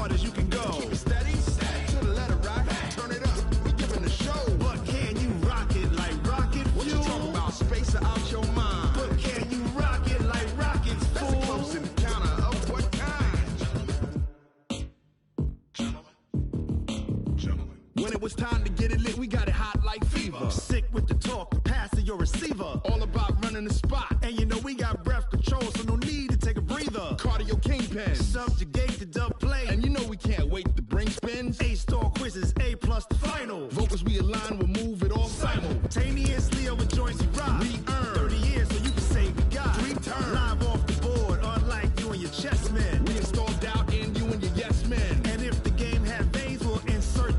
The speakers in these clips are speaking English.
hard as you can go. Keep it steady, to the letter rock. Turn it up, we giving the show. But can you rock it like rocket fuel? What you talking about? Space out your mind. But can you rock it like rockets, fool? That's a close encounter of what kind? Gentlemen. When it was time to get it lit, we got it hot like fever. Sick with the talk, the pass to your receiver. All about running the spot. And you know we got breath control, so no need to take a breather. Cardio kingpin. Subjugate the dub play. And you know we can't wait to bring spins. A-star quizzes, A+ the final. Vocals we align, we'll move it all simultaneously over joints we rock. We earn 30 years, so you can say we got 3 turns. Live off the board, unlike you and your chess men. We install doubt in you and your yes men. And if the game had veins, we'll insert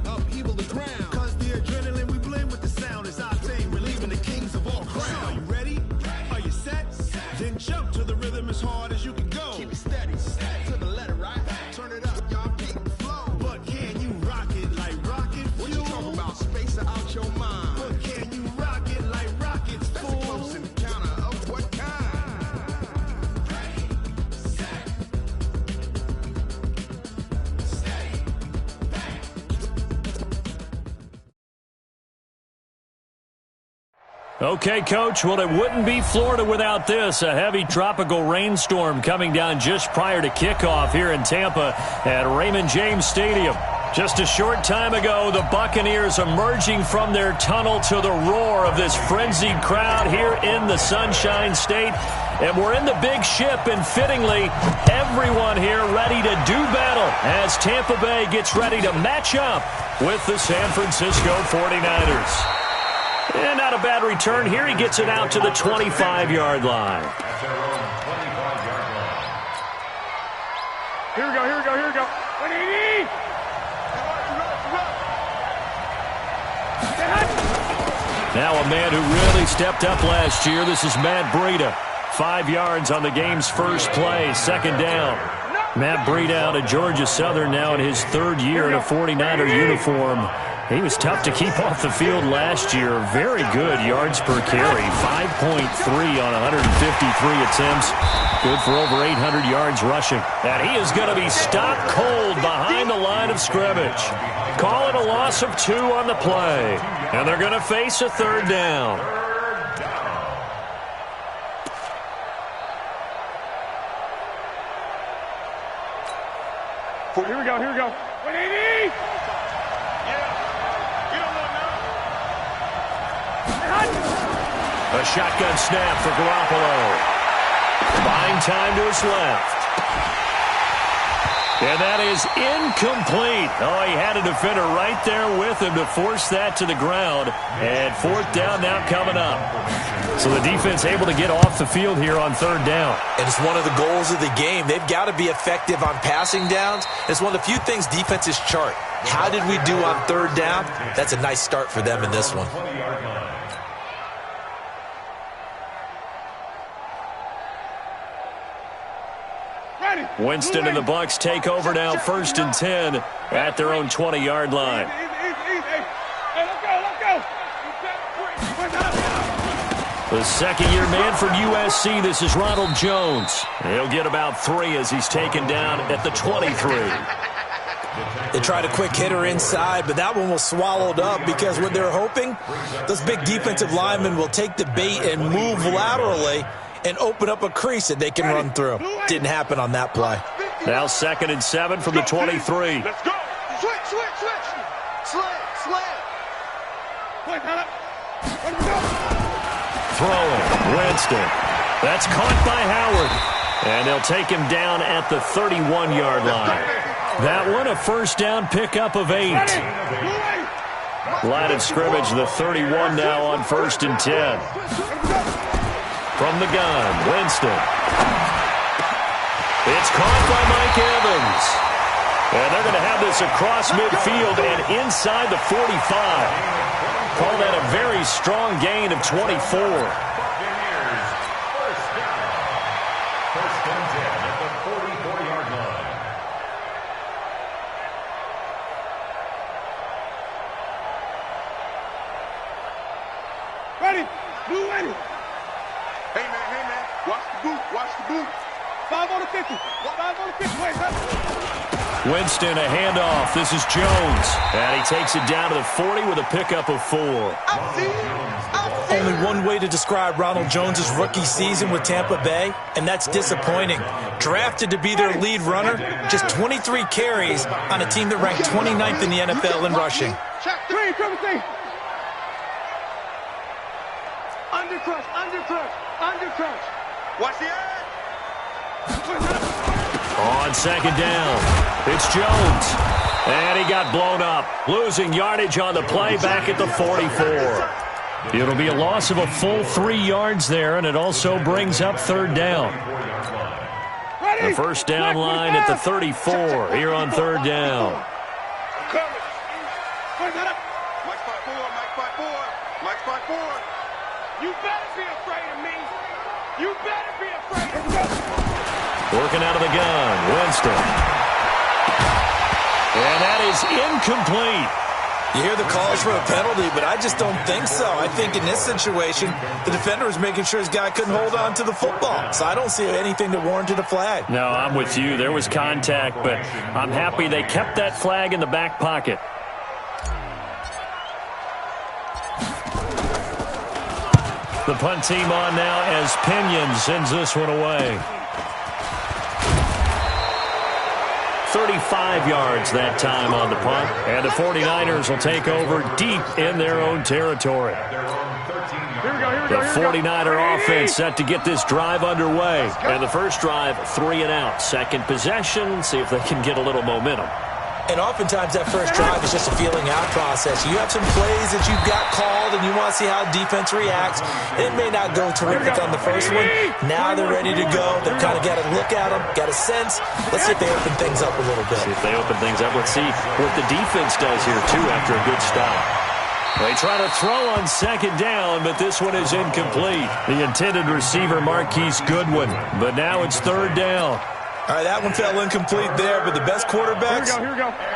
upheaval the ground. Cause the adrenaline we blend with the sound is our thing. We're leaving the kings of all crowns. Are you ready? Are you set? Then jump to the rhythm as hard as you can go. Keep it steady, to the letter right. Turn it up, y'all keep the flow. But can you rock it like rocket fuel? What you talking about? Space out your mind. But can you rock it like rockets, fool? That's a close encounter of what kind? Okay, Coach, well, it wouldn't be Florida without this. A heavy tropical rainstorm coming down just prior to kickoff here in Tampa at Raymond James Stadium. Just a short time ago, the Buccaneers emerging from their tunnel to the roar of this frenzied crowd here in the Sunshine State. And we're in the big ship, and fittingly, everyone here ready to do battle as Tampa Bay gets ready to match up with the San Francisco 49ers. And not a bad return here. He gets it out to the 25-yard line. Here we go, here we go, here we go. 180! Now a man who really stepped up last year. This is Matt Breida. 5 yards on the game's first play, second down. Matt Breida out of Georgia Southern now in his 3rd year in a 49er uniform. He was tough to keep off the field last year. Very good yards per carry. 5.3 on 153 attempts. Good for over 800 yards rushing. And he is going to be stopped cold behind the line of scrimmage. Call it a loss of 2 on the play. And they're going to face a 3rd down. Here we go, here we go. 180! A shotgun snap for Garoppolo. Buying time to his left. And that is incomplete. Oh, he had a defender right there with him to force that to the ground. And 4th down now coming up. So the defense able to get off the field here on 3rd down. And it's one of the goals of the game. They've got to be effective on passing downs. It's one of the few things defenses chart. How did we do on 3rd down? That's a nice start for them in this one. Winston and the Bucs take over now, 1st and 10 at their own 20-yard line. The second-year man from USC, this is Ronald Jones. He'll get about 3 as he's taken down at the 23. They tried a quick hitter inside, but that one was swallowed up because what they're hoping, those big defensive linemen will take the bait and move laterally and open up a crease that they can run through. Didn't happen on that play. Now 2nd and 7 from the 23. Let's go. Switch. Slant. Throwing, Winston. That's caught by Howard. And they'll take him down at the 31-yard line. That one a 1st down pickup of 8. Line of scrimmage, the 31 now on 1st and 10. From the gun, Winston. It's caught by Mike Evans. And they're going to have this across midfield and inside the 45. Call that a very strong gain of 24. Ready. Blue ready. Hey, man. Watch the boot. 5 on the 50. 5 on the 50. Wait, Winston, a handoff. This is Jones. And he takes it down to the 40 with a pickup of 4. Only one way to describe Ronald Jones' rookie season with Tampa Bay, and that's disappointing. Drafted to be their lead runner, just 23 carries on a team that ranked 29th in the NFL in rushing. Undercrush. Watch the edge. On second down, it's Jones. And he got blown up, losing yardage on the play back at the 44. It'll be a loss of a full 3 yards there, and it also brings up third down. The first down line at the 34 here on third down. Mike 5-4. You better be afraid of me. You better be afraid of me. Working out of the gun, Winston. And that is incomplete. You hear the calls for a penalty, but I just don't think so. I think in this situation, the defender was making sure his guy couldn't hold on to the football. So I don't see anything that warranted a flag. No, I'm with you. There was contact, but I'm happy they kept that flag in the back pocket. The punt team on now as Pinion sends this one away. 35 yards that time on the punt. And the 49ers will take over deep in their own territory. The 49er offense set to get this drive underway. And the first drive, 3 and out. Second possession, see if they can get a little momentum. And oftentimes that first drive is just a feeling out process. You have some plays that you've got called and you want to see how defense reacts. It may not go terrific on the first one. Now they're ready to go. They've kind of got to look at them, got a sense. Let's see if they open things up a little bit. See if they open things up. Let's see what the defense does here, too, after a good stop. They try to throw on second down, but this one is incomplete. The intended receiver, Marquise Goodwin. But now it's third down. All right, that one fell incomplete there, but the best quarterbacks,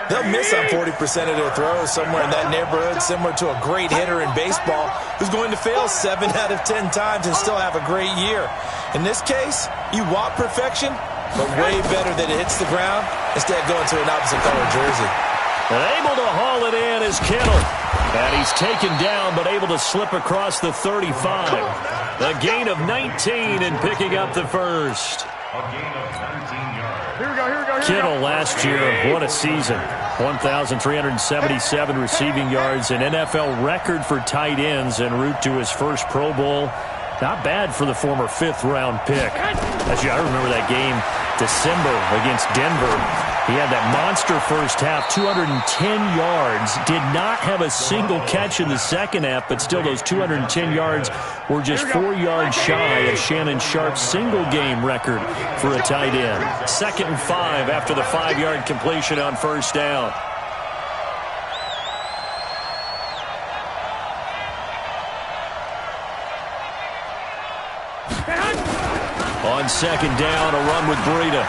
they'll miss on 40% of their throws somewhere in that neighborhood, similar to a great hitter in baseball who's going to fail 7 out of 10 times and still have a great year. In this case, you want perfection, but way better that it hits the ground instead of going to an opposite color jersey. And able to haul it in is Kittle. And he's taken down, but able to slip across the 35. A gain of 19 in picking up the first. Kittle last year, what a season. 1,377 receiving yards, an NFL record for tight ends en route to his first Pro Bowl. Not bad for the former 5th-round pick. Actually, I remember that game, December against Denver. He had that monster first half, 210 yards. Did not have a single catch in the second half, but still those 210 yards were just 4 yards shy of Shannon Sharp's single-game record for a tight end. 2nd and 5 after the 5-yard completion on first down. On second down, a run with Breida.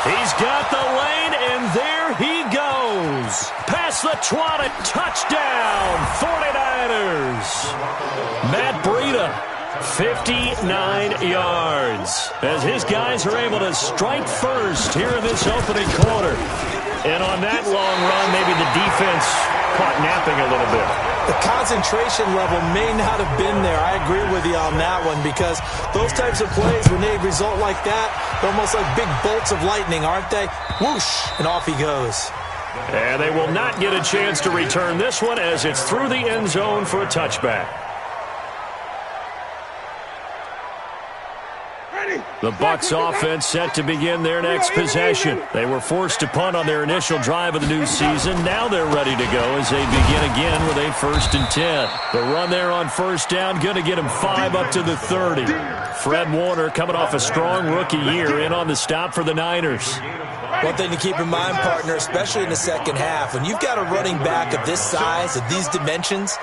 He's got the lane, and there he goes. Past the 20, touchdown, 49ers. Matt Breida, 59 yards. As his guys are able to strike first here in this opening quarter. And on that long run, maybe the defense caught napping a little bit. The concentration level may not have been there. I agree with you on that one because those types of plays, when they result like that, they're almost like big bolts of lightning, aren't they? Whoosh, and off he goes. And they will not get a chance to return this one as it's through the end zone for a touchback. The Bucs offense set to begin their next possession. They were forced to punt on their initial drive of the new season. Now they're ready to go as they begin again with a 1st and 10. The run there on first down, going to get him 5 up to the 30. Fred Warner coming off a strong rookie year in on the stop for the Niners. One thing to keep in mind, partner, especially in the second half, when you've got a running back of this size, of these dimensions,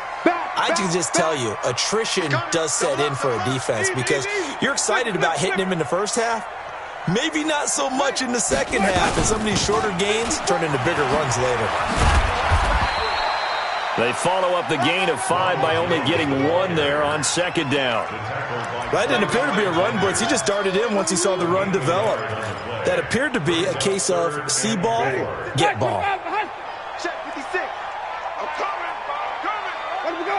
I can just tell you, attrition does set in for a defense because you're excited about hitting him in the first half. Maybe not so much in the second half, and some of these shorter gains turn into bigger runs later. They follow up the gain of 5 by only getting 1 there on second down. That didn't appear to be a run blitz. He just darted in once he saw the run develop. That appeared to be a case of see ball, get ball. Check 56. I'm coming. Let me go.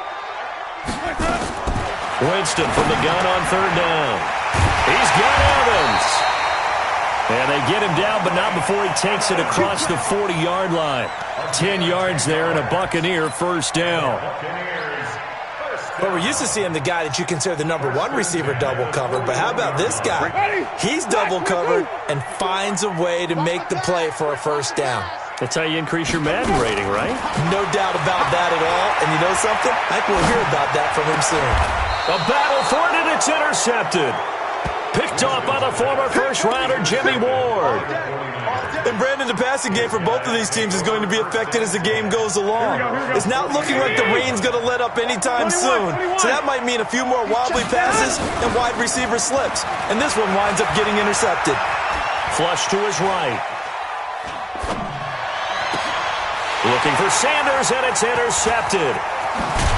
Winston from the gun on third down. He's got Evans. And they get him down, but not before he takes it across the 40-yard line. 10 yards there and a Buccaneer first down. But we're used to seeing the guy that you consider the number 1 receiver double covered. But how about this guy? He's double covered and finds a way to make the play for a first down. That's how you increase your Madden rating, right? No doubt about that at all. And you know something? I think we'll hear about that from him soon. A battle for it, and it's intercepted. Picked off by the former first-rounder Jimmy Ward. And Brandon, the passing game for both of these teams is going to be affected as the game goes along. It's not looking like the rain's going to let up anytime soon. So that might mean a few more wobbly passes and wide receiver slips. And this one winds up getting intercepted. Flush to his right. Looking for Sanders, and it's intercepted.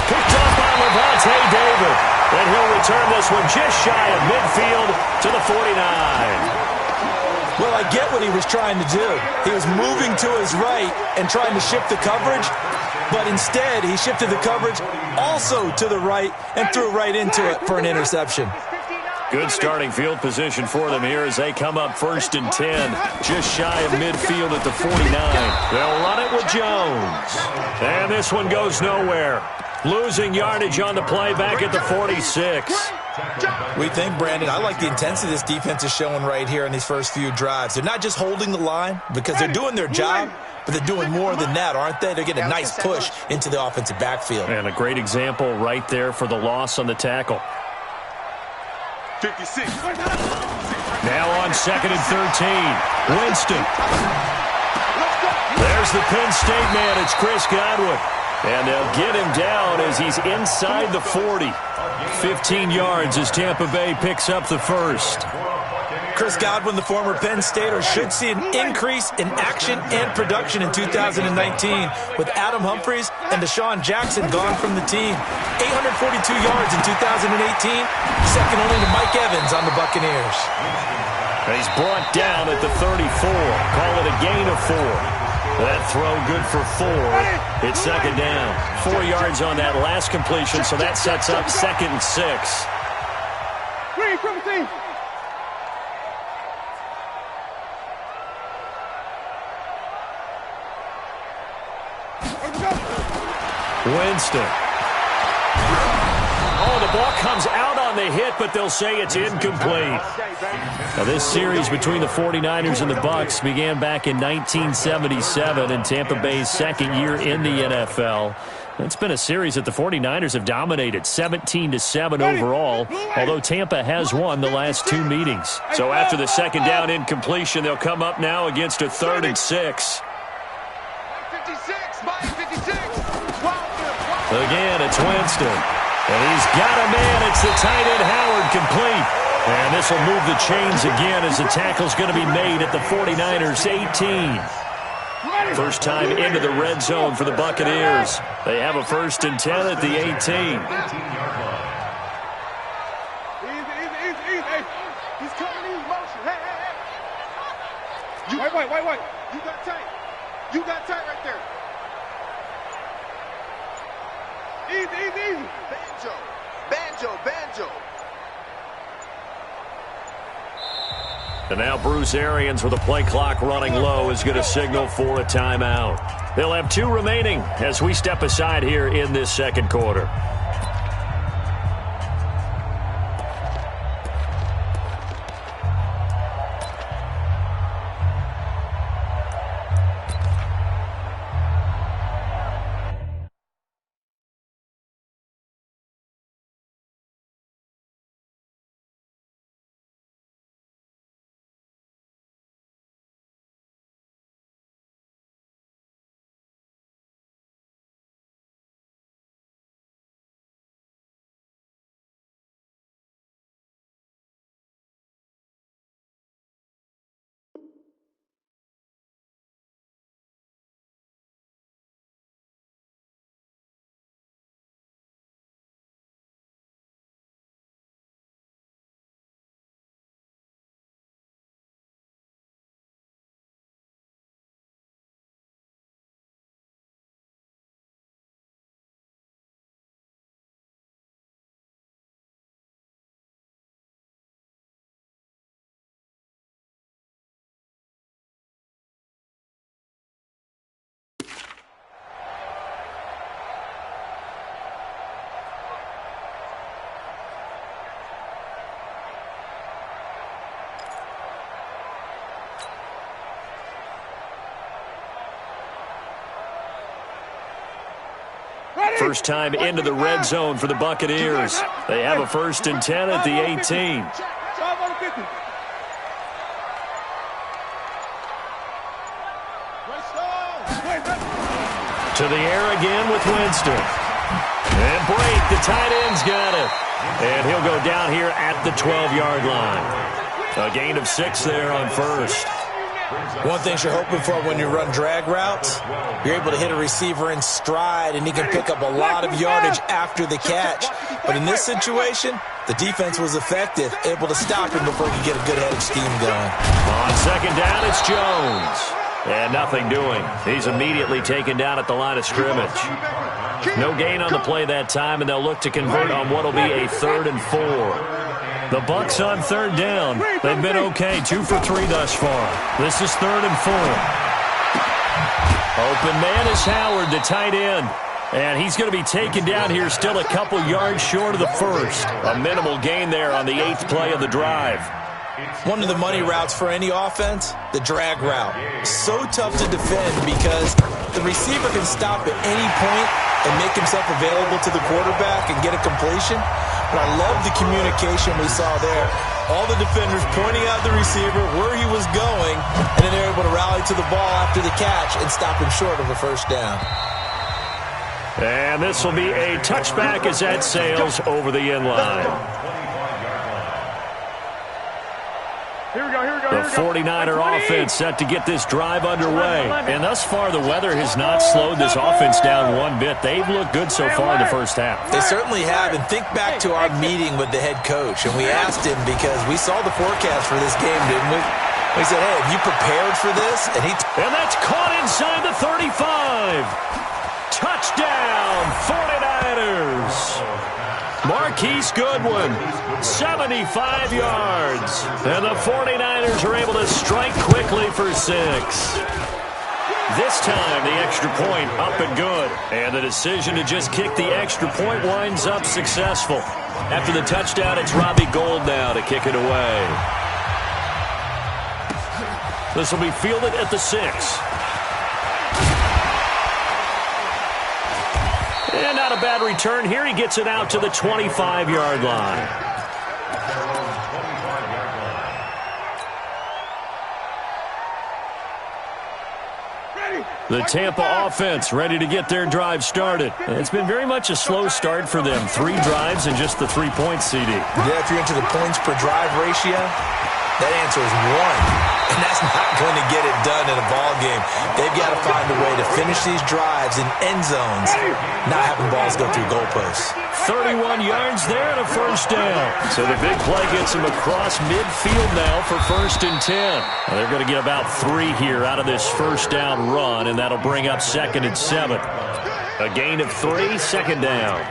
Picked off by Levante David. And he'll return this one just shy of midfield to the 49. Well, I get what he was trying to do. He was moving to his right and trying to shift the coverage, but instead he shifted the coverage also to the right and threw right into it for an interception. Good starting field position for them here as they come up first and 10, just shy of midfield at the 49. They'll run it with Jones. And this one goes nowhere. Losing yardage on the play back at the 46. We think, Brandon, I like the intensity this defense is showing right here in these first few drives. They're not just holding the line because they're doing their job, but they're doing more than that, aren't they? They're getting a nice push into the offensive backfield. And a great example right there for the loss on the tackle. 56. Now on second and 13. Winston. There's the Penn State man. It's Chris Godwin. And they'll get him down as he's inside the 40. 15 yards as Tampa Bay picks up the first. Chris Godwin, the former Penn Stater, should see an increase in action and production in 2019 with Adam Humphries and Deshaun Jackson gone from the team. 842 yards in 2018, second only to Mike Evans on the Buccaneers. He's brought down at the 34. Call it a gain of 4. That throw good for 4. It's second down. 4 yards on that last completion, so that sets up second and 6. Winston. Oh, the ball comes out on the hit, but they'll say it's incomplete. Now, this series between the 49ers and the Bucs began back in 1977 in Tampa Bay's second year in the NFL. It's been a series that the 49ers have dominated, 17-7 overall, although Tampa has won the last 2 meetings. So after the second down incompletion, they'll come up now against a 3rd and 6. Again, it's Winston. And he's got a man. It's the tight end, Howard, complete. And this will move the chains again as the tackle's going to be made at the 49ers' 18. First time into the red zone for the Buccaneers. They have a 1st and 10 at the 18. He's coming in motion. Hey. Wait. You got tight. You got tight right there. Easy. Banjo. And now Bruce Arians, with the play clock running low, is going to signal for a timeout. They'll have 2 remaining as we step aside here in this second quarter. First time into the red zone for the Buccaneers. They have a 1st and 10 at the 18. To the air again with Winston. And break, the tight end's got it. And he'll go down here at the 12-yard line. A gain of 6 there on first. One thing you're hoping for when you run drag routes, you're able to hit a receiver in stride, and he can pick up a lot of yardage after the catch. But in this situation, the defense was effective, able to stop him before he could get a good head of steam going. On 2nd down, it's Jones. And nothing doing. He's immediately taken down at the line of scrimmage. No gain on the play that time, and they'll look to convert on what will be a 3rd and 4. The Bucs on 3rd down. They've been okay, 2 for 3 thus far. This is 3rd and 4. Open man is Howard, the tight end. And he's going to be taken down here still a couple yards short of the first. A minimal gain there on the 8th play of the drive. One of the money routes for any offense, the drag route. So tough to defend because the receiver can stop at any point and make himself available to the quarterback and get a completion. But I love the communication we saw there. All the defenders pointing out the receiver, where he was going, and then they're able to rally to the ball after the catch and stop him short of a 1st down. And this will be a touchback as that sails over the end line. The 49er offense set to get this drive underway. And thus far, the weather has not slowed this offense down one bit. They've looked good so far in the first half. They certainly have. And think back to our meeting with the head coach. And we asked him because we saw the forecast for this game, didn't we? We said, hey, have you prepared for this? And that's caught inside the 35. Touchdown, 49ers. Marquise Goodwin, 75 yards. And the 49ers are able to strike quickly for 6. This time, the extra point up and good. And the decision to just kick the extra point winds up successful. After the touchdown, it's Robbie Gould now to kick it away. This will be fielded at the 6. And not a bad return here. He gets it out to the 25-yard line. The Tampa offense ready to get their drive started. It's been very much a slow start for them. 3 drives and just the 3-point CD. Yeah, if you're into the points per drive ratio, that answer is 1. And that's not going to get it done in a ball game. They've got to find a way to finish these drives in end zones, not having balls go through goalposts. 31 yards there and a 1st down. So the big play gets them across midfield now for 1st and 10. Well, they're going to get about 3 here out of this 1st down run, and that'll bring up 2nd and 7. A gain of 3, 2nd down.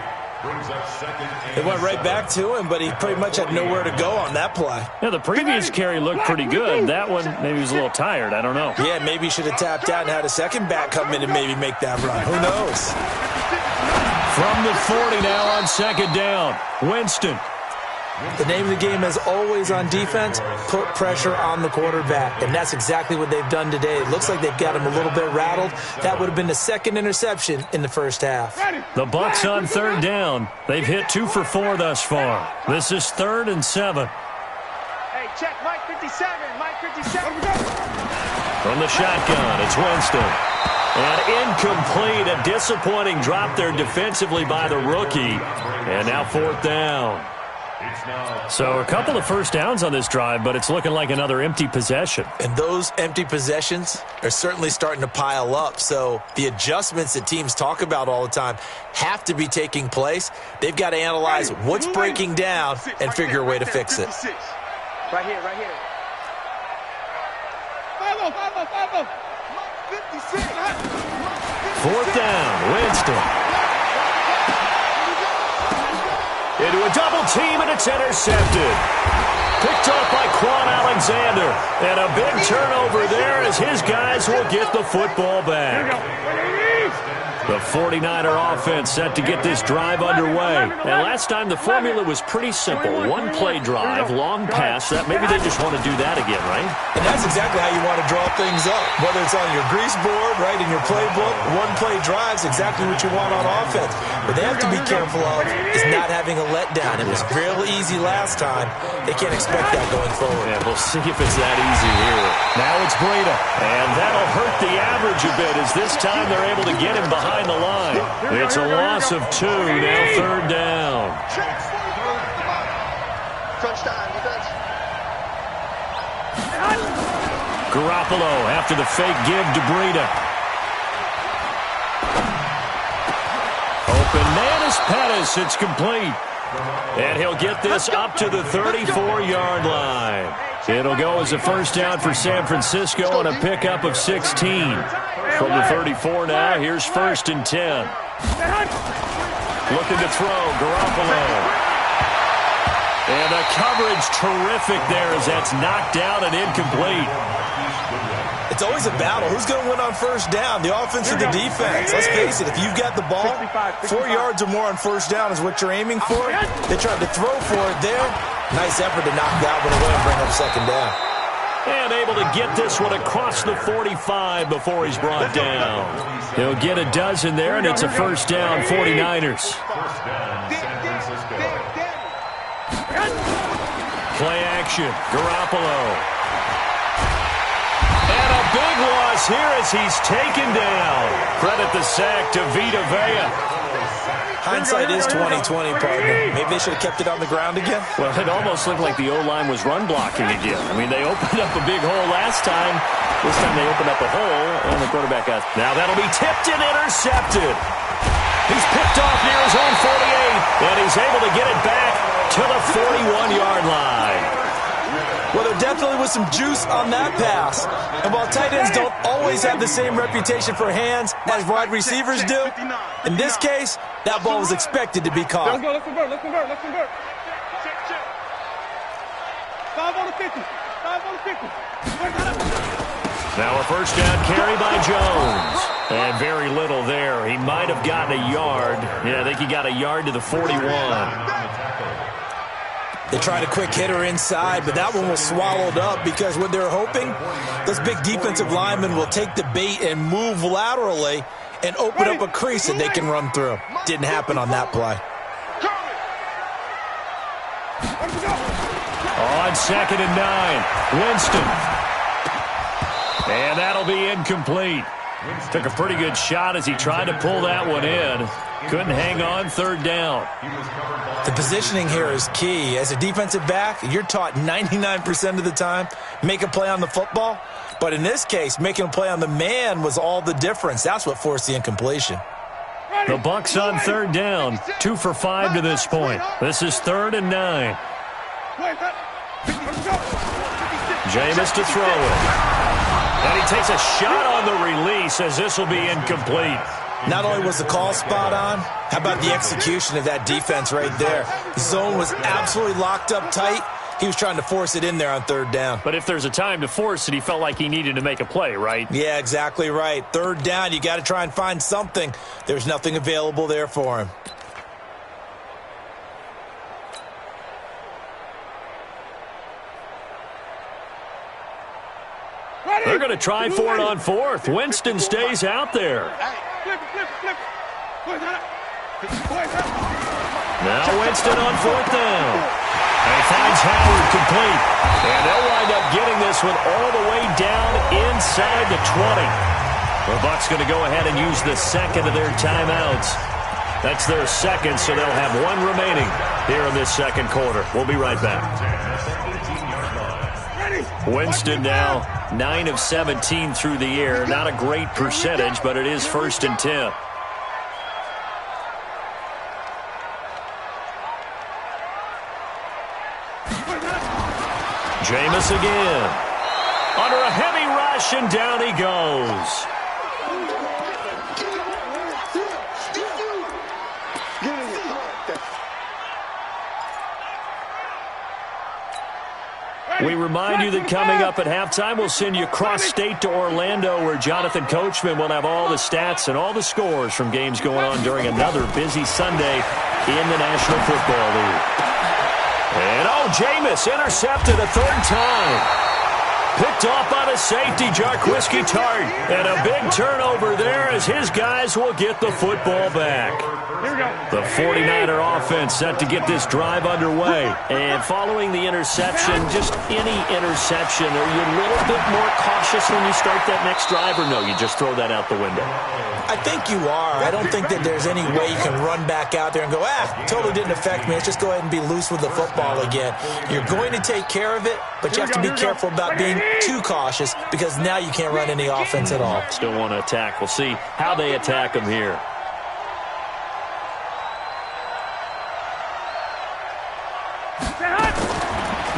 It went right back to him, but he pretty much had nowhere to go on that play. Yeah, the previous carry looked pretty good. That one, maybe he was a little tired. I don't know. Yeah, maybe he should have tapped out and had a second back come in and maybe make that run. Who knows? From the 40 now on 2nd down, Winston. The name of the game, as always on defense, put pressure on the quarterback. And that's exactly what they've done today. It looks like they've got him a little bit rattled. That would have been the 2nd interception in the first half. The Bucs on 3rd down. They've hit 2 for 4 thus far. This is 3rd and 7. Hey, check Mike 57. Mike 57. From the shotgun, it's Winston. And incomplete. A disappointing drop there defensively by the rookie. And now 4th down. So a couple of 1st downs on this drive, but it's looking like another empty possession. And those empty possessions are certainly starting to pile up. So the adjustments that teams talk about all the time have to be taking place. They've got to analyze what's breaking down and figure a way to fix it. Right here, right here. 4th down, Winston. Into a double team, and it's intercepted. Picked up by Quan Alexander. And a big turnover there as his guys will get the football back. The 49er offense set to get this drive underway. And last time the formula was pretty simple. One play drive, long pass. Maybe they just want to do that again, right? And that's exactly how you want to draw things up. Whether it's on your grease board, right, in your playbook, one play drive is exactly what you want on offense. What they have to be careful of is not having a letdown. It was fairly easy last time. They can't expect that going forward. Yeah, we'll see if it's that easy here. Now it's Breida. And that'll hurt the average a bit as this time they're able to get him behind the line. It's a loss of 2, now third down. Crunch time, defense. Garoppolo after the fake give to Breida. Open man is Pettis. It's complete. And he'll get this up to the 34-yard line. It'll go as a first down for San Francisco on a pickup of 16. From the 34 now, here's 1st and 10. Looking to throw, Garoppolo. And the coverage terrific there as that's knocked down and incomplete. It's always a battle. Who's going to win on first down, the offense or the defense? Let's face it, if you've got the ball, 4 yards or more on first down is what you're aiming for. They tried to throw for it there. Nice effort to knock that one away and bring up second down. And able to get this one across the 45 before he's brought down. He'll get a dozen there, and it's a first down, 49ers. Play action, Garoppolo. And a big loss here as he's taken down. Credit the sack to Vita Vea. Hindsight is 20/20, partner. Maybe they should have kept it on the ground again. Well, it almost looked like the O-line was run blocking again. I mean, they opened up a big hole last time. This time they opened up a hole, and the quarterback got... Now that'll be tipped and intercepted. He's picked off near his own 48, and he's able to get it back to the 41-yard line. Well, there definitely was some juice on that pass. And while tight ends don't always have the same reputation for hands as wide receivers do, in this case, that ball was expected to be caught. Let's go, let's convert, let's convert, let's convert. Check. 5 on the 50. 5 on the 50. Now a first down carry by Jones. And very little there. He might have gotten a yard. Yeah, I think he got a yard to the 41. They tried a quick hitter inside, but that one was swallowed up because what they're hoping, those big defensive linemen will take the bait and move laterally and open up a crease that they can run through. Didn't happen on that play. On 2nd and 9, Winston. And that'll be incomplete. Took a pretty good shot as he tried to pull that one in. Couldn't hang on, 3rd down. The positioning here is key. As a defensive back, you're taught 99% of the time, make a play on the football. But in this case, making a play on the man was all the difference. That's what forced the incompletion. The Bucs on 3rd down, 2 for 5 to this point. This is 3rd and 9. Jameis to throw it. And he takes a shot on the release as this will be incomplete. Not only was the call spot on, how about the execution of that defense right there? The zone was absolutely locked up tight. He was trying to force it in there on 3rd down. But if there's a time to force it, he felt like he needed to make a play, right? Yeah, exactly right. 3rd down, you got to try and find something. There's nothing available there for him. They're going to try for it on 4th. Winston stays out there. Now Winston on 4th down. And he finds Howard complete. And they'll wind up getting this one all the way down inside the 20. The Bucs going to go ahead and use the 2nd of their timeouts. That's their 2nd, so they'll have 1 remaining here in this 2nd quarter. We'll be right back. Winston now 9 of 17 through the air. Not a great percentage, but it is 1st and 10. Jameis again. Under a heavy rush, and down he goes. We remind you that coming up at halftime, we'll send you cross-state to Orlando, where Jonathan Coachman will have all the stats and all the scores from games going on during another busy Sunday in the National Football League. And, Jameis intercepted a third time. Picked off by the safety, Jarquiski Tart. And a big turnover there as his guys will get the football back. Here we go. The 49er offense set to get this drive underway. And following the interception, just any interception, are you a little bit more cautious when you start that next drive, or no, you just throw that out the window? I think you are. I don't think that there's any way you can run back out there and go, totally didn't affect me. Let's just go ahead and be loose with the football again. You're going to take care of it, but you have to be careful about being too cautious, because now you can't run any offense at all. Still want to attack. We'll see how they attack them here.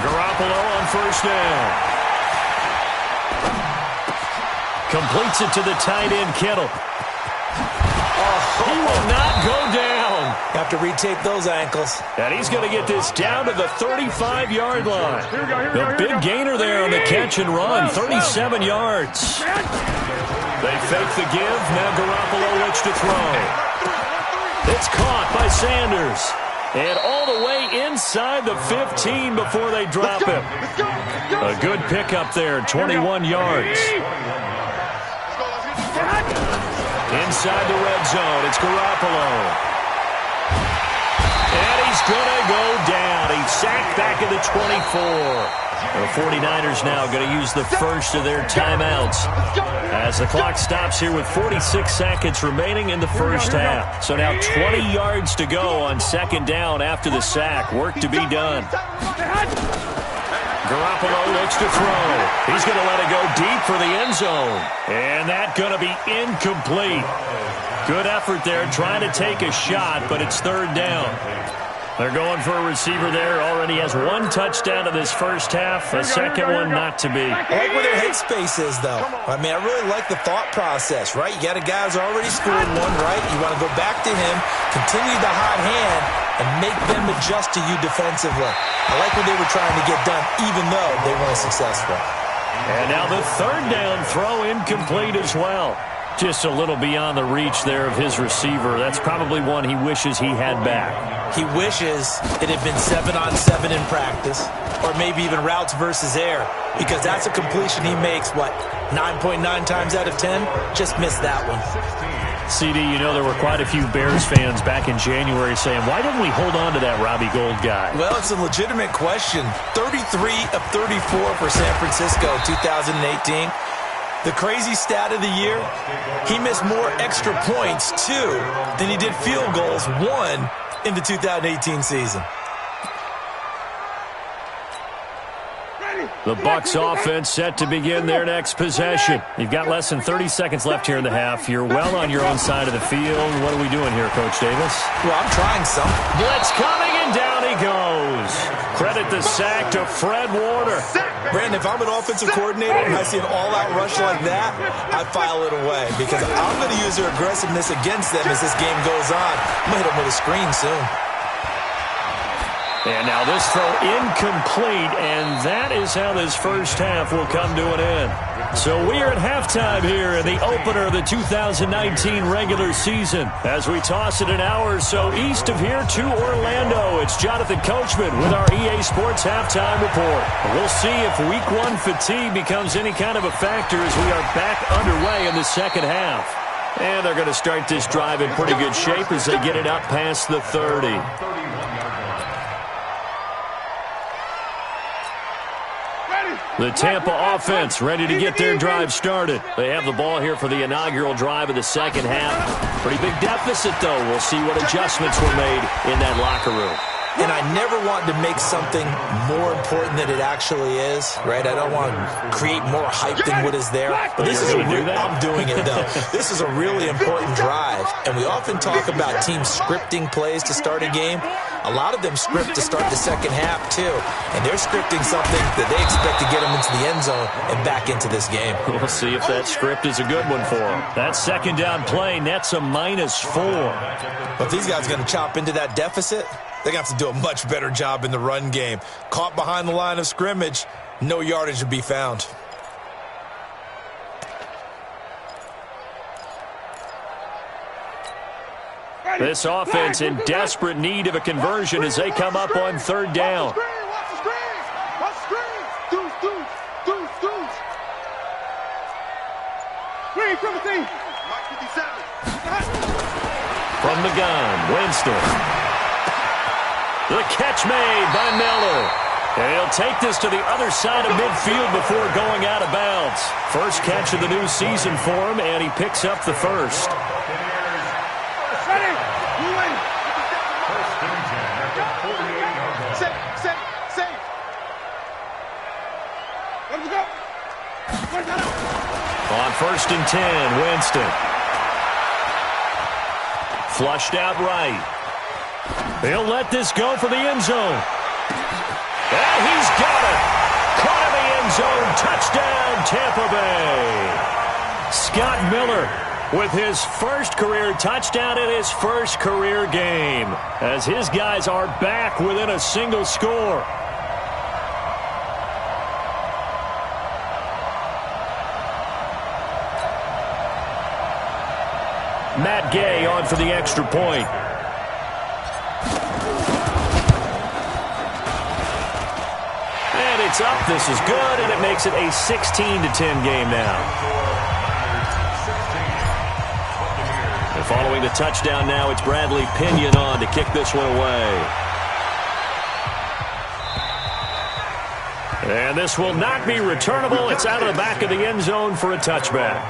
Garoppolo on first down. Completes it to the tight end, Kittle. He will not go down. Have to retake those ankles. And he's going to get this down to the 35-yard line. The big gainer there on the catch and run, 37 yards. They fake the give. Now Garoppolo looks to throw. It's caught by Sanders. And all the way inside the 15 before they drop him. A good pickup there, 21 yards. Inside the red zone, it's Garoppolo. And he's going to go down. He's sacked back at the 24. The 49ers now going to use the first of their timeouts as the clock stops here with 46 seconds remaining in the first half. So now 20 yards to go on second down after the sack. Work to be done. Garoppolo looks to throw. He's going to let it go deep for the end zone. And that's going to be incomplete. Good effort there trying to take a shot, but it's third down. They're going for a receiver there. Already has one touchdown in this first half. A second one not to be. I like where their headspace is, though. I mean, I really like the thought process, right? You got a guy who's already scored one, right? You want to go back to him, continue the hot hand, and make them adjust to you defensively. I like what they were trying to get done, even though they weren't successful. And now the third down throw incomplete as well. Just a little beyond the reach there of his receiver. That's probably one he wishes he had back. He wishes it had been 7-on-7 in practice, or maybe even routes versus air, because that's a completion he makes, 9.9 times out of 10? Just missed that one. CD, you know there were quite a few Bears fans back in January saying, why didn't we hold on to that Robbie Gould guy? Well, it's a legitimate question. 33 of 34 for San Francisco 2018. The crazy stat of the year, he missed more extra points, 2, than he did field goals, 1, in the 2018 season. The Bucs offense set to begin their next possession. You've got less than 30 seconds left here in the half. You're well on your own side of the field. What are we doing here, Coach Davis? Well, I'm trying something. Blitz coming, and down he goes. Credit the sack to Fred Warner. Brandon, if I'm an offensive coordinator and I see an all-out rush like that, I file it away, because I'm going to use their aggressiveness against them as this game goes on. I'm going to hit them with a screen soon. And now this throw incomplete, and that is how this first half will come to an end. So we are at halftime here in the opener of the 2019 regular season. As we toss it an hour or so east of here to Orlando, it's Jonathan Coachman with our EA Sports Halftime Report. We'll see if Week 1 fatigue becomes any kind of a factor as we are back underway in the second half. And they're going to start this drive in pretty good shape as they get it up past the 30. The Tampa offense ready to get their drive started. They have the ball here for the inaugural drive of the second half. Pretty big deficit, though. We'll see what adjustments were made in that locker room. And I never want to make something more important than it actually is, right? I don't want to create more hype than what is there. But this is I'm doing it, though. This is a really important drive. And we often talk about teams scripting plays to start a game. A lot of them script to start the second half, too. And they're scripting something that they expect to get them into the end zone and back into this game. We'll see if that script is a good one for them. That second down play nets a -4. But if these guys are going to chop into that deficit, they're going to have to do a much better job in the run game. Caught behind the line of scrimmage, No yardage to be found. This offense in desperate need of a conversion as they come up on third down. Watch the screen! Watch the screen! Deuce! Screen, triple team! Mike 57. From the gun, Winston. The catch made by Miller. And he'll take this to the other side of midfield before going out of bounds. First catch of the new season for him, and he picks up the first. Ready! You win! Safe! Let's go! On 1st and 10, Winston. Flushed out right. He'll let this go for the end zone. And he's got it. Caught in the end zone. Touchdown, Tampa Bay. Scott Miller with his first career touchdown in his first career game, as his guys are back within a single score. Matt Gay on for the extra point. And it's up. This is good, and it makes it a 16-10 game now. And following the touchdown now, it's Bradley Pinion on to kick this one away. And this will not be returnable. It's out of the back of the end zone for a touchback.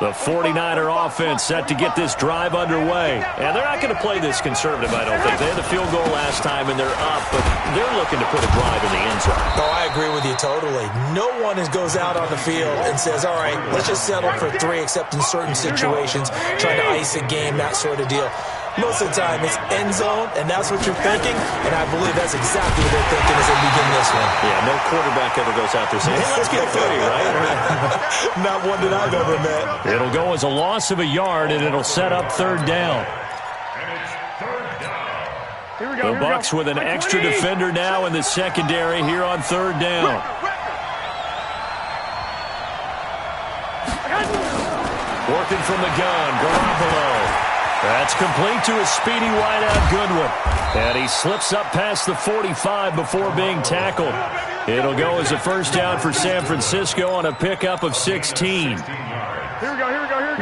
The 49er offense set to get this drive underway. And they're not going to play this conservative, I don't think. They had the field goal last time, and they're up, but they're looking to put a drive in the end zone. Oh, I agree with you totally. No one goes out on the field and says, all right, let's just settle for 3, except in certain situations, trying to ice a game, that sort of deal. Most of the time, it's end zone, and that's what you're thinking, and I believe that's exactly what they're thinking as they begin this one. Yeah, no quarterback ever goes out there saying, hey, let's get 30, right? Not one that I've ever met. It'll go as a loss of a yard, and it'll set up third down. The Bucs with an extra defender now in the secondary here on third down. Working from the gun, Garoppolo. That's complete to a speedy wideout Goodwin. And he slips up past the 45 before being tackled. It'll go as a first down for San Francisco on a pickup of 16. Here we go.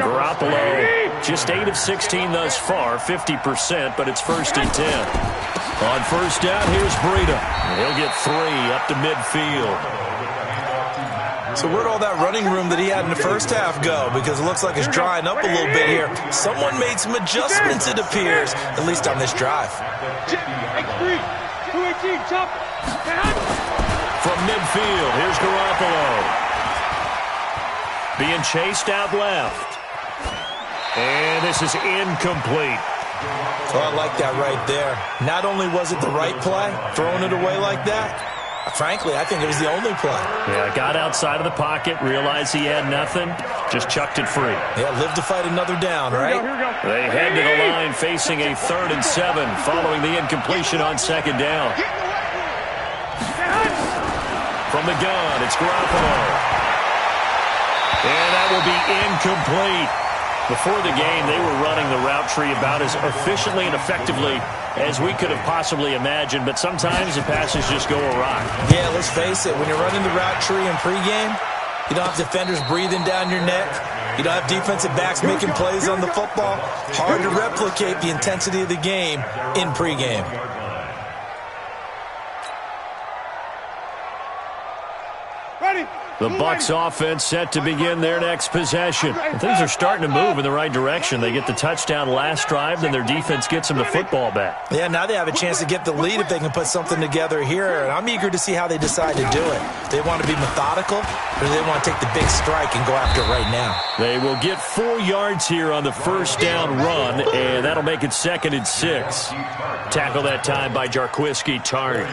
Garoppolo, just 8 of 16 thus far, 50%, but it's 1st and 10. On first down, here's Breida. He'll get 3 up to midfield. So where'd all that running room that he had in the first half go? Because it looks like it's drying up a little bit here. Someone made some adjustments, it appears, at least on this drive. From midfield, here's Garoppolo. Being chased out left. And this is incomplete. Oh, I like that right there. Not only was it the right play, throwing it away like that, frankly, I think it was the only play. Yeah, got outside of the pocket, realized he had nothing, just chucked it free. Yeah, live to fight another down, right? Here we go. They head to the line facing a 3rd and 7 following the incompletion on 2nd down. From the gun, it's Garoppolo. And that will be incomplete. Before the game, they were running the route tree about as efficiently and effectively as we could have possibly imagined, but sometimes the passes just go awry. Yeah, let's face it, when you're running the route tree in pregame, you don't have defenders breathing down your neck. You don't have defensive backs making plays on the football. Hard to replicate the intensity of the game in pregame. Ready? The Bucs offense set to begin their next possession. Things are starting to move in the right direction. They get the touchdown last drive, then their defense gets them the football back. Yeah, now they have a chance to get the lead if they can put something together here. And I'm eager to see how they decide to do it. They want to be methodical, or do they want to take the big strike and go after it right now? They will get 4 yards here on the first down run, and that'll make it 2nd and 6. Tackle that time by Jarquiski Tartt.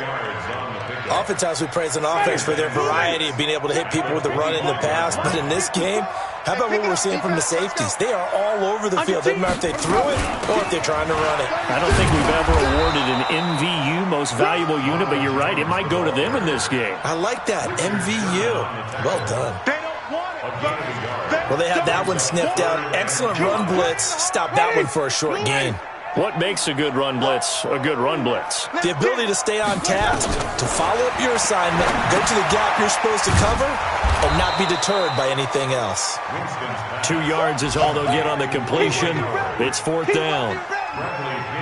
Oftentimes we praise an offense for their variety of being able to hit people with the run in the pass, but in this game, How about what we're seeing from the safeties? They are all over the field. Doesn't matter if they threw it or if they're trying to run it. I don't think we've ever awarded an MVU, most valuable unit, but you're right. It might go to them in this game. I like that. MVU. Well done. Well, they had that one sniffed out. Excellent run blitz. Stop that one for a short gain. What makes a good run blitz a good run blitz? The ability to stay on task, to follow up your assignment, go to the gap you're supposed to cover, and not be deterred by anything else. 2 yards is all they'll get on the completion. It's 4th down.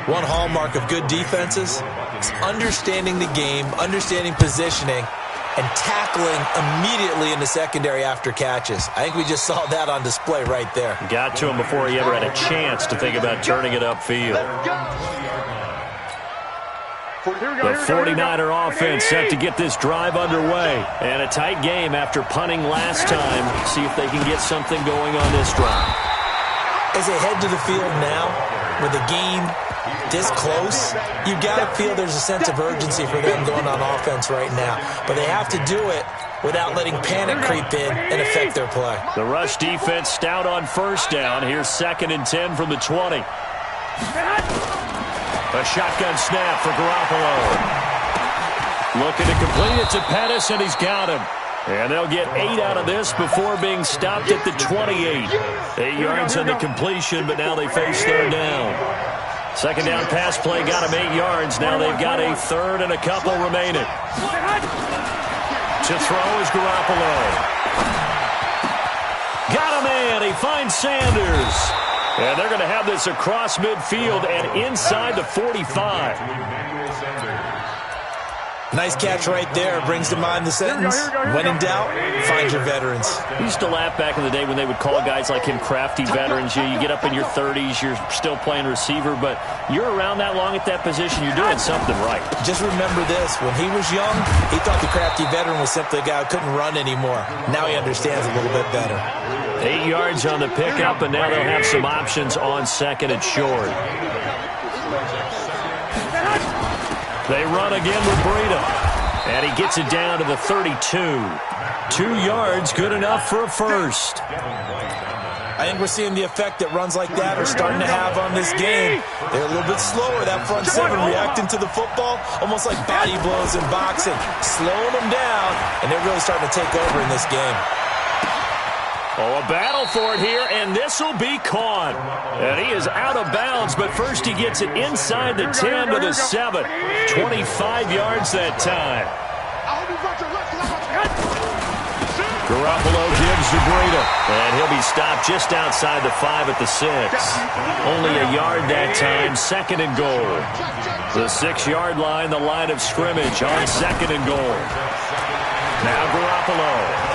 One hallmark of good defenses is understanding the game, understanding positioning, and tackling immediately in the secondary after catches. I think we just saw that on display right there. Got to him before he ever had a chance to think about turning it upfield. The 49er offense set to get this drive underway. And a tight game after punting last time. See if they can get something going on this drive. As they head to the field now, with the game this close, you got to feel there's a sense of urgency for them going on offense right now. But they have to do it without letting panic creep in and affect their play. The rush defense stout on 1st down. Here's 2nd and 10 from the 20. A shotgun snap for Garoppolo. Looking to complete it to Pettis, and he's got him. And they'll get 8 out of this before being stopped at the 28. 8 yards on the completion, but now they face 3rd down. 2nd down pass play got him 8 yards. Now they've got a 3rd and a couple remaining. To throw is Garoppolo. Got him in. He finds Sanders. And they're going to have this across midfield and inside the 45. Nice catch right there. Brings to mind the sentence, when in doubt, find your veterans. We used to laugh back in the day when they would call guys like him crafty veterans. You get up in your 30s, you're still playing receiver, but you're around that long at that position, you're doing something right. Just remember this. When he was young, he thought the crafty veteran was simply a guy who couldn't run anymore. Now he understands a little bit better. 8 yards on the pickup, and now they'll have some options on 2nd and short. They run again with Breida, and he gets it down to the 32. 2 yards, good enough for a first. I think we're seeing the effect that runs like that are starting to have on this game. They're a little bit slower, that front 7 reacting to the football, almost like body blows in boxing, slowing them down, and they're really starting to take over in this game. Oh, a battle for it here, and this will be caught. And he is out of bounds, but first he gets it inside the 10 to the 7. 25 yards that time. Garoppolo gives to Breida, and he'll be stopped just outside the 5 at the 6. Only a yard that time, 2nd and goal. The 6-yard line, the line of scrimmage on 2nd and goal. Now Garoppolo.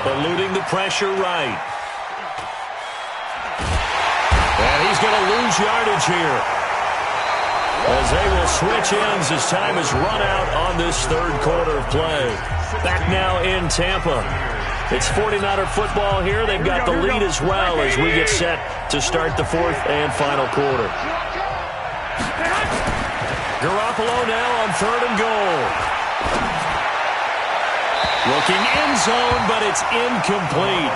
Eluding the pressure right. And he's going to lose yardage here, as they will switch ends as time is run out on this 3rd quarter of play. Back now in Tampa. It's 49er football here. They've got the lead as well as we get set to start the 4th and final quarter. Garoppolo now on 3rd and goal. Looking end zone, but it's incomplete.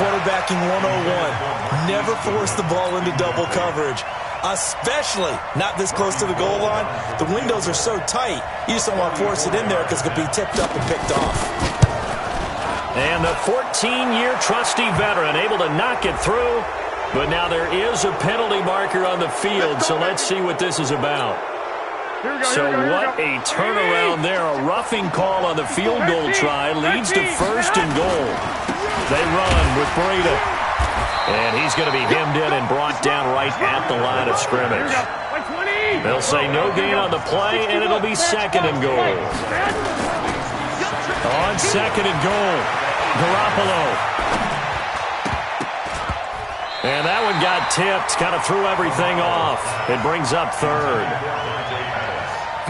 Quarterbacking 101. Never force the ball into double coverage, especially not this close to the goal line. The windows are so tight, you just don't want to force it in there because it could be tipped up and picked off. And the 14-year trusty veteran able to knock it through, but now there is a penalty marker on the field, so let's see what this is about. So what a turnaround there. A roughing call on the field goal try leads to 1st and goal. They run with Breida. And he's going to be hemmed in and brought down right at the line of scrimmage. They'll say no gain on the play, and it'll be 2nd and goal. On 2nd and goal, Garoppolo. And that one got tipped, kind of threw everything off. It brings up 3rd.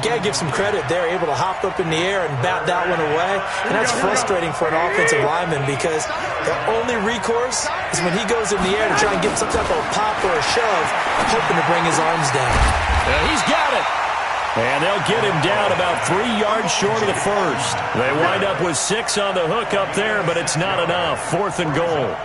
You got to give some credit. They're able to hop up in the air and bat that one away. And that's frustrating for an offensive lineman because the only recourse is when he goes in the air to try and get some type of pop or a shove, hoping to bring his arms down. And he's got it. And they'll get him down about 3 yards short of the first. They wind up with 6 on the hook up there, but it's not enough. 4th and goal.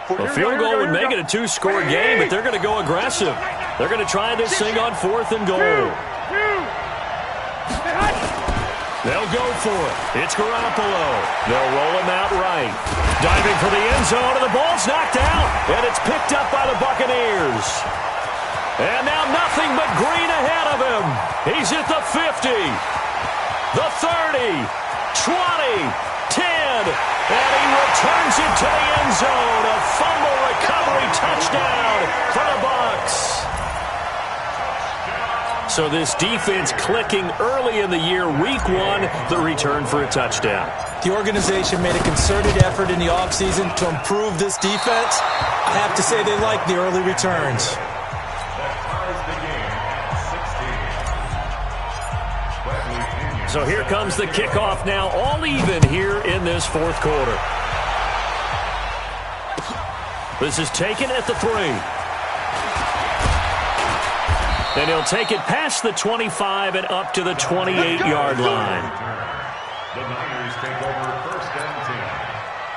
A field goal would make it a 2-score game, but they're going to go aggressive. They're going to try this thing on 4th and goal. They'll go for it. It's Garoppolo. They'll roll him out right. Diving for the end zone, and the ball's knocked out. And it's picked up by the Buccaneers. And now nothing but green ahead of him. He's at the 50, the 30, 20, 10, and he returns it to the end zone. A fumble recovery touchdown for the Bucs. So this defense clicking early in the year, week 1, the return for a touchdown. The organization made a concerted effort in the offseason to improve this defense. I have to say they like the early returns. So here comes the kickoff now, all even here in this 4th quarter. This is taken at the 3. And he'll take it past the 25 and up to the 28-yard line. The Niners take over 1st and 10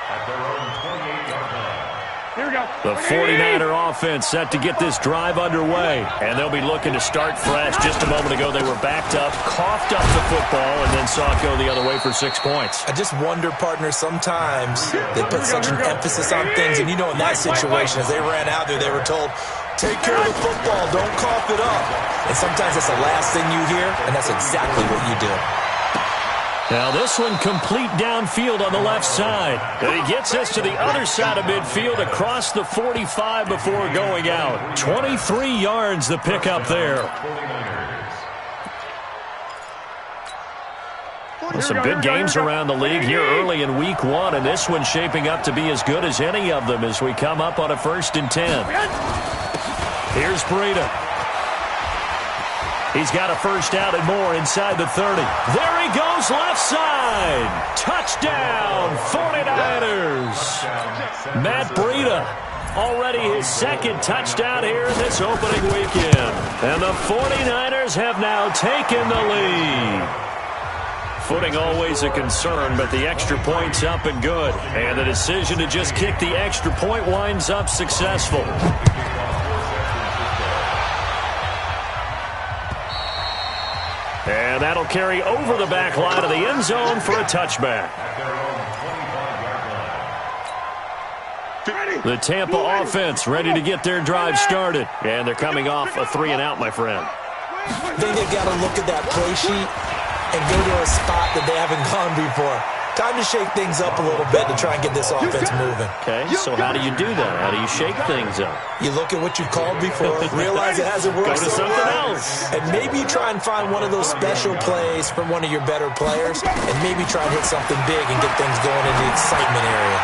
at their own 28-yard line. Here we go. The 49er offense set to get this drive underway. And they'll be looking to start fresh. Just a moment ago, they were backed up, coughed up the football, and then saw it go the other way for 6 points. I just wonder, partner, sometimes they put such an emphasis on things. And, you know, in that situation, as they ran out there, they were told, take care of the football, don't cough it up. And sometimes that's the last thing you hear, and that's exactly what you do. Now this one complete downfield on the left side. And he gets us to the other side of midfield across the 45 before going out. 23 yards the pickup there. Well, some big games around the league here early in week 1, and this one's shaping up to be as good as any of them as we come up on a 1st and 10. Here's Breida. He's got a first out and more inside the 30. There he goes, left side. Touchdown, 49ers. Matt Breida, already his 2nd touchdown here in this opening weekend. And the 49ers have now taken the lead. Footing always a concern, but the extra point's up and good. And the decision to just kick the extra point winds up successful. And that'll carry over the back line of the end zone for a touchback. The Tampa offense ready to get their drive started. And they're coming off a 3-and-out, my friend. I think they've got to look at that play sheet and go to a spot that they haven't gone before. Time to shake things up a little bit to try and get this offense moving. Okay, so how do you do that? How do you shake things up? You look at what you've called before, realize it hasn't worked. Go to something else. And maybe try and find one of those special plays from one of your better players, and maybe try and hit something big and get things going in the excitement area.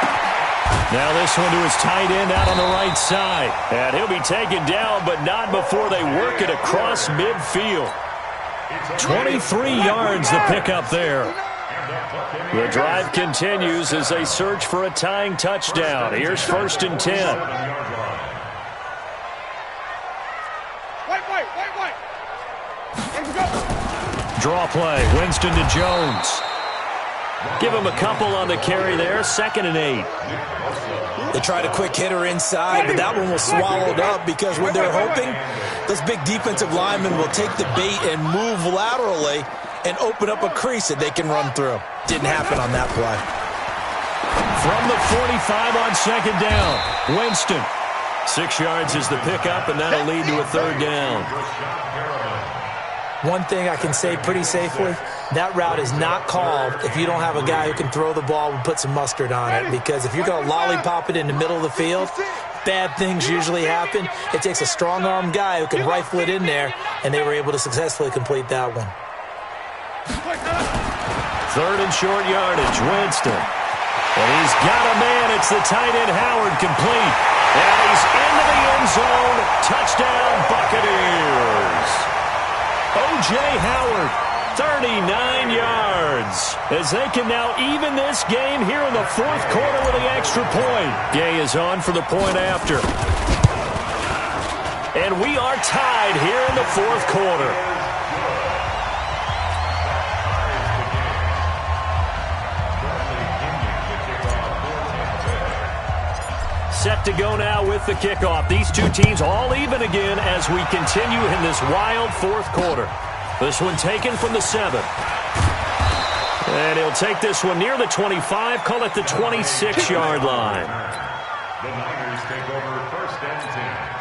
Now this one to his tight end out on the right side. And he'll be taken down, but not before they work it across midfield. 23 yards the pickup there. The drive continues as they search for a tying touchdown. Here's 1st and 10. Draw play. Winston to Jones. Give him a couple on the carry there. 2nd and 8. They tried a quick hitter inside, but that one was swallowed up because what they're hoping, those big defensive linemen will take the bait and move laterally and open up a crease that they can run through. Didn't happen on that play. From the 45 on 2nd down, Winston. 6 yards is the pickup, and that'll lead to a 3rd down. One thing I can say pretty safely, that route is not called if you don't have a guy who can throw the ball and put some mustard on it. Because if you're going to lollipop it in the middle of the field, bad things usually happen. It takes a strong-armed guy who can rifle it in there, and they were able to successfully complete that one. 3rd and short yardage, Winston. And he's got a man. It's the tight end, Howard, complete. And he's into the end zone. Touchdown, Buccaneers. O.J. Howard, 39 yards. as they can now even this game here in the fourth quarter with the extra point. Gay is on for the point after. And we are tied here in the fourth quarter. Set to go now with the kickoff. These two teams all even again as we continue in this wild fourth quarter. This one taken from the 7. And he'll take this one near the 25, call it the 26-yard line. The Niners take over first and 10.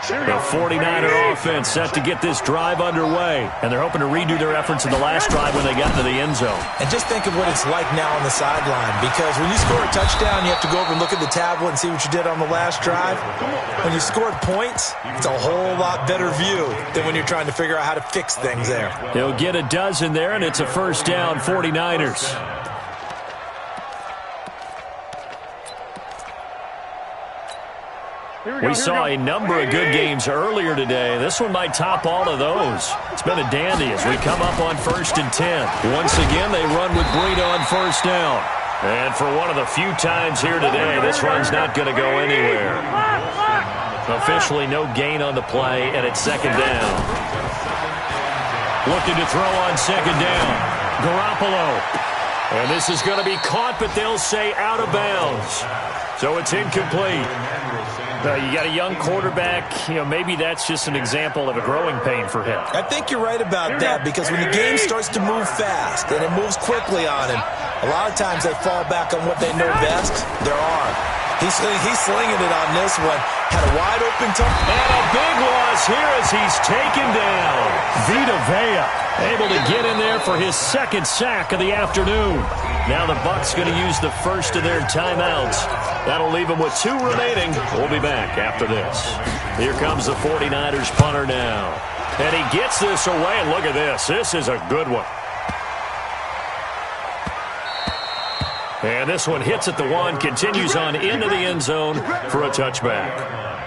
The 49er offense set to get this drive underway, and they're hoping to redo their efforts in the last drive when they got into the end zone. And just think of what it's like now on the sideline, because when you score a touchdown, you have to go over and look at the tablet and see what you did on the last drive. When you scored points, it's a whole lot better view than when you're trying to figure out how to fix things there. He'll get a dozen there, and it's a first down, 49ers. We saw a number of good games earlier today. This one might top all of those. It's been a dandy as we come up on first and 10. Once again, they run with Breida on first down. And for one of the few times here today, this run's not going to go anywhere. Officially no gain on the play, and it's second down. Looking to throw on second down. Garoppolo. And this is going to be caught, but they'll say out of bounds. So it's incomplete. You got a young quarterback. Maybe that's just an example of a growing pain for him. I think you're right about that, because when the game starts to move fast and it moves quickly on him, a lot of times they fall back on what they know best, their arm. He's slinging it on this one. Had a wide open target. And a big loss here as he's taken down. Vita Vea able to get in there for his second sack of the afternoon. Now the Bucs going to use the first of their timeouts. That'll leave them with 2 remaining. We'll be back after this. Here comes the 49ers punter now. And he gets this away. And look at this. This is a good one. And this one hits at the 1, continues on into the end zone for a touchback.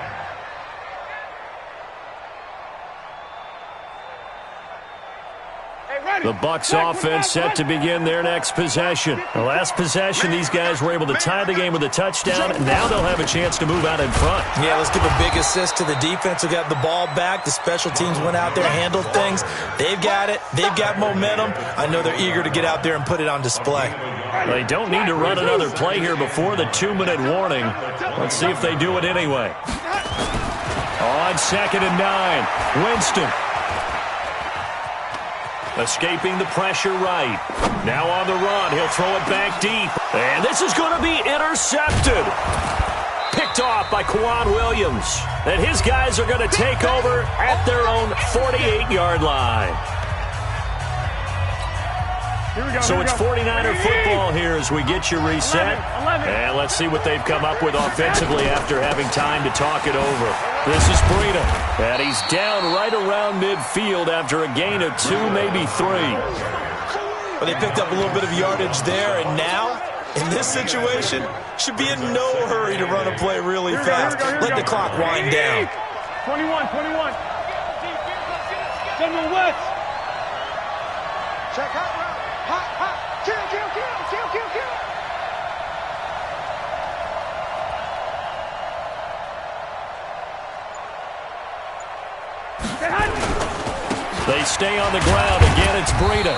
The Bucs offense set to begin their next possession. The last possession, these guys were able to tie the game with a touchdown. Now they'll have a chance to move out in front. Yeah, let's give a big assist to the defense who got the ball back. The special teams went out there, handled things. They've got it. They've got momentum. I know they're eager to get out there and put it on display. They don't need to run another play here before the 2-minute warning. Let's see if they do it anyway. On second and 9, Winston. Escaping the pressure right. Now on the run. He'll throw it back deep. And this is going to be intercepted. Picked off by Quan Williams. And his guys are going to take over at their own 48-yard line. So it's 49er football here as we get you reset. And let's see what they've come up with offensively after having time to talk it over. This is Breida. And he's down right around midfield after a gain of 2, maybe 3. Well, they picked up a little bit of yardage there, and now, in this situation, should be in no hurry to run a play really fast. Let the clock wind down. 21. General West. Check out. Hot. Kill. They stay on the ground. Again, it's Breida.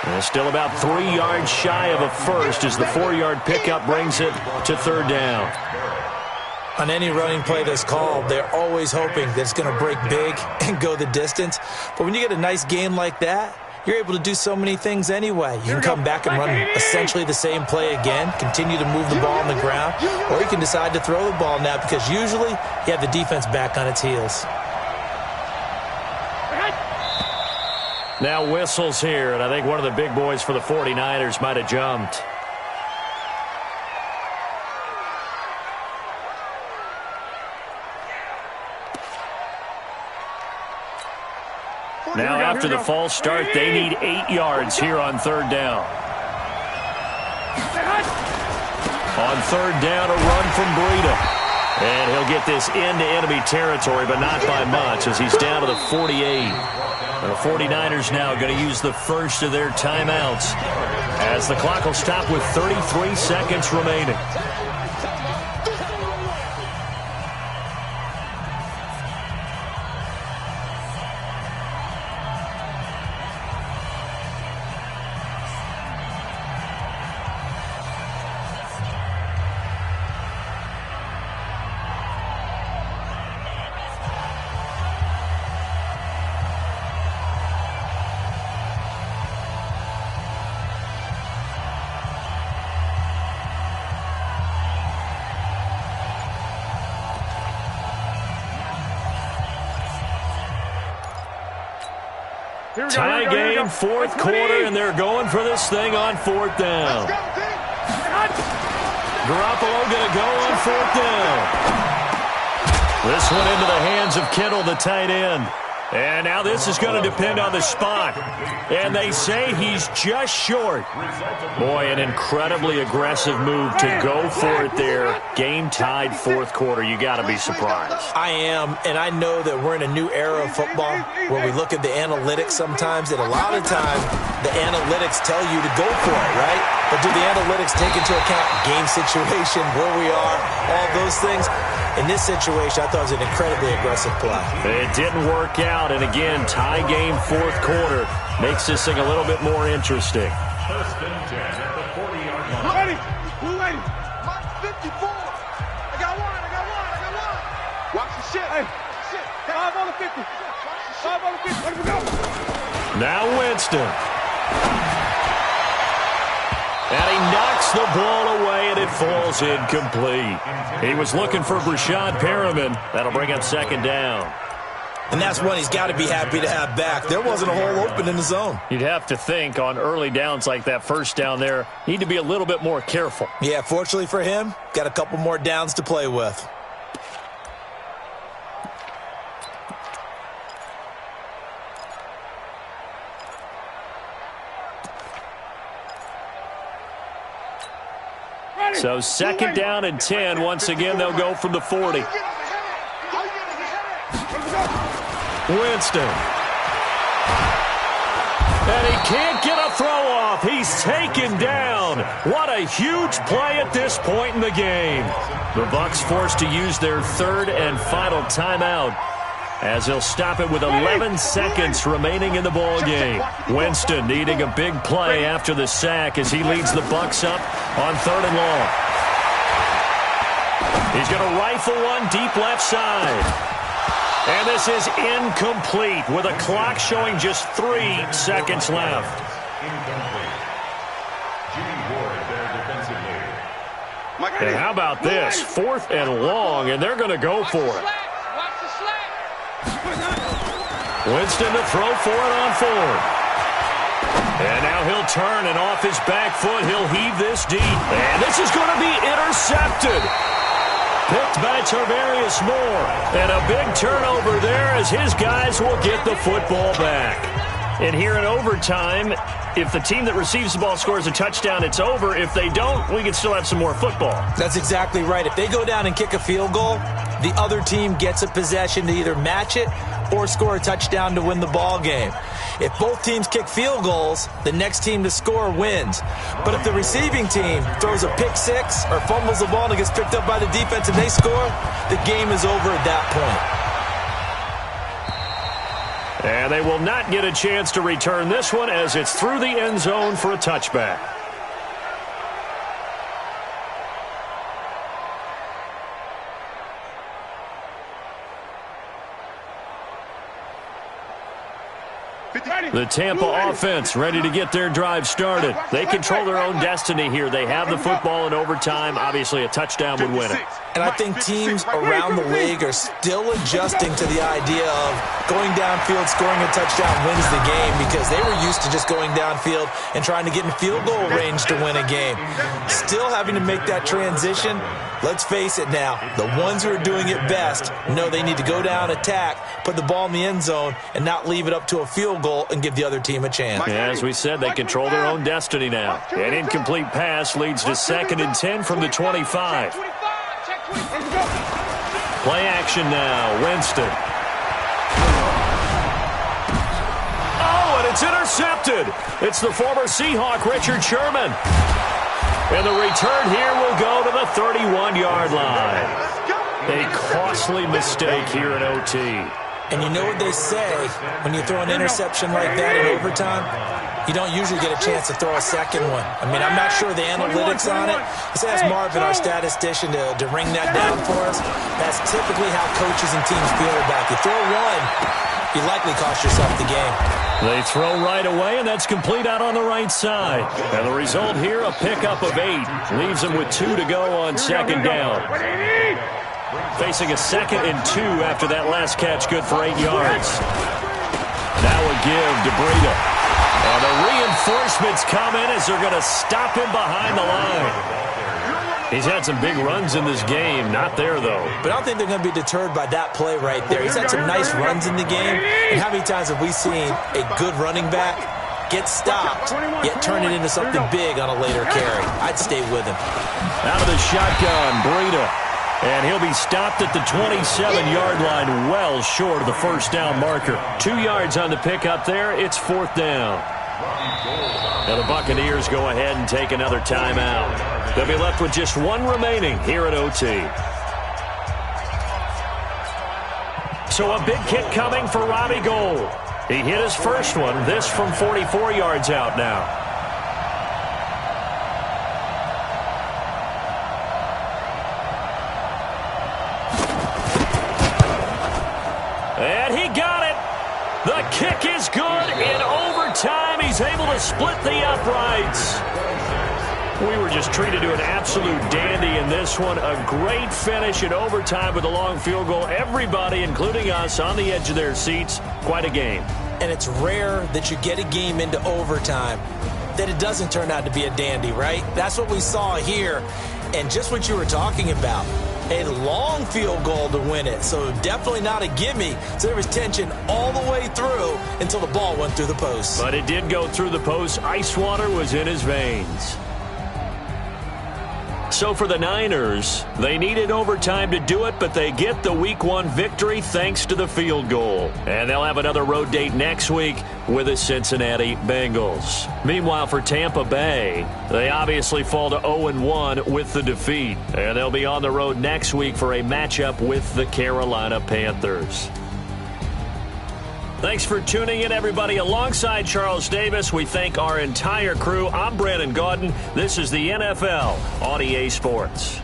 And still about 3 yards shy of a first as the 4-yard pickup brings it to third down. On any running play that's called, they're always hoping that it's going to break big and go the distance. But when you get a nice game like that, you're able to do so many things anyway. You can come back and run essentially the same play again, continue to move the ball on the ground, or you can decide to throw the ball now because usually you have the defense back on its heels. Now whistles here, and I think one of the big boys for the 49ers might have jumped. Now after the false start, they need 8 yards here on third down. On third down, a run from Breida. And he'll get this into enemy territory, but not by much as he's down to the 48. The 49ers now going to use the first of their timeouts as the clock will stop with 33 seconds remaining. Tie game, fourth quarter, and they're going for this thing on fourth down. Garoppolo going to go on fourth down. This one into the hands of Kittle, the tight end. And now this is going to depend on the spot. And they say he's just short. Boy, an incredibly aggressive move to go for it there. Game tied fourth quarter. You got to be surprised. I am, and I know that we're in a new era of football where we look at the analytics sometimes, and a lot of time the analytics tell you to go for it, right? But do the analytics take into account game situation, where we are, all those things? In this situation, I thought it was an incredibly aggressive play. It didn't work out, and again, tie game fourth quarter makes this thing a little bit more interesting. First and 10 at the 40-yard line. Blue lady. Mark 54. I got one. Watch the shit. Hey, shit. 5 on the 50. 5 on the 50. Let me go. Now Winston. And he knocks the ball away, and it falls incomplete. He was looking for Brashad Perriman. That'll bring up second down. And that's one he's got to be happy to have back. There wasn't a hole open in the zone. You'd have to think on early downs like that first down there, need to be a little bit more careful. Yeah, fortunately for him, got a couple more downs to play with. So second down and 10. Once again, they'll go from the 40. Winston. And he can't get a throw off. He's taken down. What a huge play at this point in the game. The Bucs forced to use their third and final timeout, as they'll stop it with 11 seconds remaining in the ball game. Winston needing a big play after the sack as he leads the Bucs up on third and long. He's going to rifle one deep left side. And this is incomplete with a clock showing just 3 seconds left. Incomplete. Jimmy Ward there defensively. And how about this? Fourth and long, and they're going to go for it. Winston to throw for it on fourth. And now he'll turn, and off his back foot, he'll heave this deep. And this is going to be intercepted. Picked by Tarvarius Moore. And a big turnover there as his guys will get the football back. And here in overtime, if the team that receives the ball scores a touchdown, it's over. If they don't, we can still have some more football. That's exactly right. If they go down and kick a field goal, the other team gets a possession to either match it or score a touchdown to win the ball game. If both teams kick field goals, the next team to score wins. But if the receiving team throws a pick six or fumbles the ball and it gets picked up by the defense and they score, the game is over at that point. And they will not get a chance to return this one as it's through the end zone for a touchback. The Tampa offense ready to get their drive started. They control their own destiny here. They have the football in overtime. Obviously, a touchdown would win it. And I think teams around the league are still adjusting to the idea of going downfield, scoring a touchdown wins the game, because they were used to just going downfield and trying to get in field goal range to win a game. Still having to make that transition. Let's face it now, the ones who are doing it best know they need to go down, attack, put the ball in the end zone, and not leave it up to a field goal and give the other team a chance. As we said, they control their own destiny now. An incomplete pass leads to second and 10 from the 25. Play action now, Winston. It's intercepted. It's the former Seahawk, Richard Sherman. And the return here will go to the 31-yard line. A costly mistake here in OT. And you know what they say, when you throw an interception like that in overtime, you don't usually get a chance to throw a second one. I mean, I'm not sure the analytics on it. Let's ask Marvin, our statistician, to ring that down for us. That's typically how coaches and teams feel about you. Throw one, you likely cost yourself the game. They throw right away, and that's complete out on the right side. And the result here, a pickup of 8. Leaves them with 2 to go on second down. Facing a 2nd and 2 after that last catch, good for 8 yards. Now a give to Breida. And the reinforcements come in as they're going to stop him behind the line. He's had some big runs in this game. Not there, though. But I don't think they're going to be deterred by that play right there. He's had some nice runs in the game. And how many times have we seen a good running back get stopped, yet turn it into something big on a later carry? I'd stay with him. Out of the shotgun, Breida. And he'll be stopped at the 27-yard line, well short of the first down marker. 2 yards on the pickup there. It's 4th down. Now the Buccaneers go ahead and take another timeout. They'll be left with just 1 remaining here at OT. So a big kick coming for Robbie Gould. He hit his first one. This from 44 yards out now. And he got it. The kick is good. In overtime, he's able to split the uprights. We were just treated to an absolute dandy in this one. A great finish in overtime with a long field goal. Everybody, including us, on the edge of their seats. Quite a game. And it's rare that you get a game into overtime that it doesn't turn out to be a dandy, right? That's what we saw here. And just what you were talking about. A long field goal to win it, so definitely not a gimme. So there was tension all the way through until the ball went through the post. But it did go through the post. Ice water was in his veins. So for the Niners, they needed overtime to do it, but they get the Week 1 victory thanks to the field goal. And they'll have another road date next week with the Cincinnati Bengals. Meanwhile, for Tampa Bay, they obviously fall to 0-1 with the defeat. And they'll be on the road next week for a matchup with the Carolina Panthers. Thanks for tuning in, everybody. Alongside Charles Davis, we thank our entire crew. I'm Brandon Gaudin. This is the NFL on EA Sports.